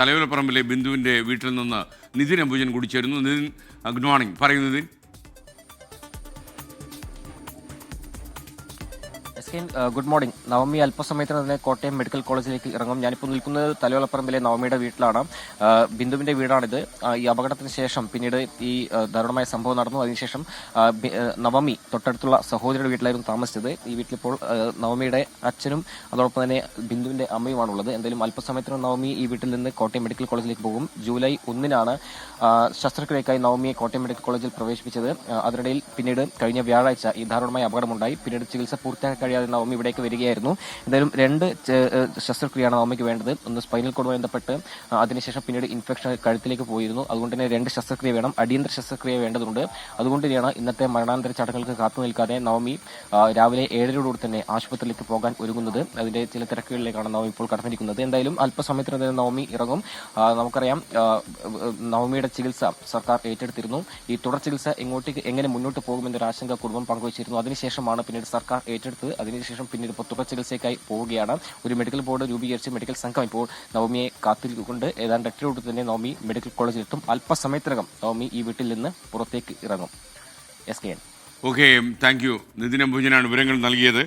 തലയോലപ്പറമ്പിലെ ബിന്ദുവിൻ്റെ വീട്ടിൽ നിന്ന് നിതിൻ അംബുജൻ കൂടി ചേരുന്നു. Nithin, good morning. പറയൂ നിതിൻ. Good morning. നവമി അല്പസമയത്തിന് തന്നെ കോട്ടയം മെഡിക്കൽ കോളേജിലേക്ക് ഇറങ്ങും. ഞാനിപ്പോൾ നിൽക്കുന്നത് തലയോലപ്പറമ്പിലെ നവമിയുടെ വീട്ടിലാണ്. ബിന്ദുവിന്റെ വീടാണിത്. ഈ അപകടത്തിന് ശേഷം പിന്നീട് ഈ ദാരുണമായ സംഭവം നടന്നു. അതിനുശേഷം നവമി തൊട്ടടുത്തുള്ള സഹോദരിയുടെ വീട്ടിലായിരുന്നു താമസിച്ചത്. ഈ വീട്ടിലിപ്പോൾ നവമിയുടെ അച്ഛനും അതോടൊപ്പം തന്നെ ബിന്ദുവിന്റെ അമ്മയുമാണുള്ളത്. എന്തായാലും അല്പസമയത്തിന് നവമി ഈ വീട്ടിൽ നിന്ന് കോട്ടയം മെഡിക്കൽ കോളേജിലേക്ക് പോകും. ജൂലൈ 1-നാണ് ശസ്ത്രക്രിയക്കായി നവമിയെ കോട്ടയം മെഡിക്കൽ കോളേജിൽ പ്രവേശിപ്പിച്ചത്. അതിനിടയിൽ പിന്നീട് കഴിഞ്ഞ വ്യാഴാഴ്ച ഈ ദാരുണമായ അപകടമുണ്ടായി. പിന്നീട് ചികിത്സ പൂർത്തിയാക്കാൻ കഴിയാതെ നവമി ഇവിടേക്ക് വരികയായിരുന്നു. എന്തായാലും 2 ശസ്ത്രക്രിയയാണ് നവമിക്ക് വേണ്ടത്. ഒന്ന് സ്പൈനൽ കോഡുമായി ബന്ധപ്പെട്ട്, അതിനുശേഷം പിന്നീട് ഇൻഫെക്ഷൻ കഴുത്തിലേക്ക് പോയിരുന്നു. അതുകൊണ്ട് തന്നെ 2 ശസ്ത്രക്രിയ വേണം. അടിയന്തര ശസ്ത്രക്രിയ വേണ്ടതുണ്ട്. അതുകൊണ്ട് തന്നെയാണ് ഇന്നത്തെ മരണാനന്തര ചടങ്ങുകൾക്ക് കാത്തു നിൽക്കാതെ നവമി രാവിലെ 7-ഓടുകൂടി തന്നെ ആശുപത്രിയിലേക്ക് പോകാൻ ഒരുങ്ങുന്നത്. അതിന്റെ ചില തിരക്കുകളിലേക്കാണ് നവമി ഇപ്പോൾ കടന്നിരിക്കുന്നത്. എന്തായാലും അല്പസമയത്തിന് തന്നെ നവമി ഇറങ്ങും. നമുക്കറിയാം, നവമിയുടെ ചികിത്സ സർക്കാർ ഏറ്റെടുത്തിരുന്നു. ഈ തുടർ ചികിത്സ എങ്ങനെ മുന്നോട്ട് പോകുമെന്നൊരു ആശങ്ക കുടുംബം പങ്കുവച്ചിരുന്നു. അതിനുശേഷമാണ് പിന്നീട് സർക്കാർ ഏറ്റെടുത്തത്. അതിനുശേഷം പിന്നീട് ഇപ്പോൾ തുടർ ചികിത്സയ്ക്കായി പോവുകയാണ്. ഒരു മെഡിക്കൽ ബോർഡ് രൂപീകരിച്ച് മെഡിക്കൽ സംഘം ഇപ്പോൾ നവമിയെ കാത്തിരിക്കൊണ്ട് ഏതാണ്ട് 8-ഓട് തന്നെ നവമി മെഡിക്കൽ കോളേജിലെത്തും. അല്പസമയത്തിനകം നവമി ഈ വീട്ടിൽ നിന്ന് പുറത്തേക്ക് ഇറങ്ങും. SKN. Okay, thank you. Nithin അംബുജനാണ് വിവരങ്ങൾ നൽകിയത്.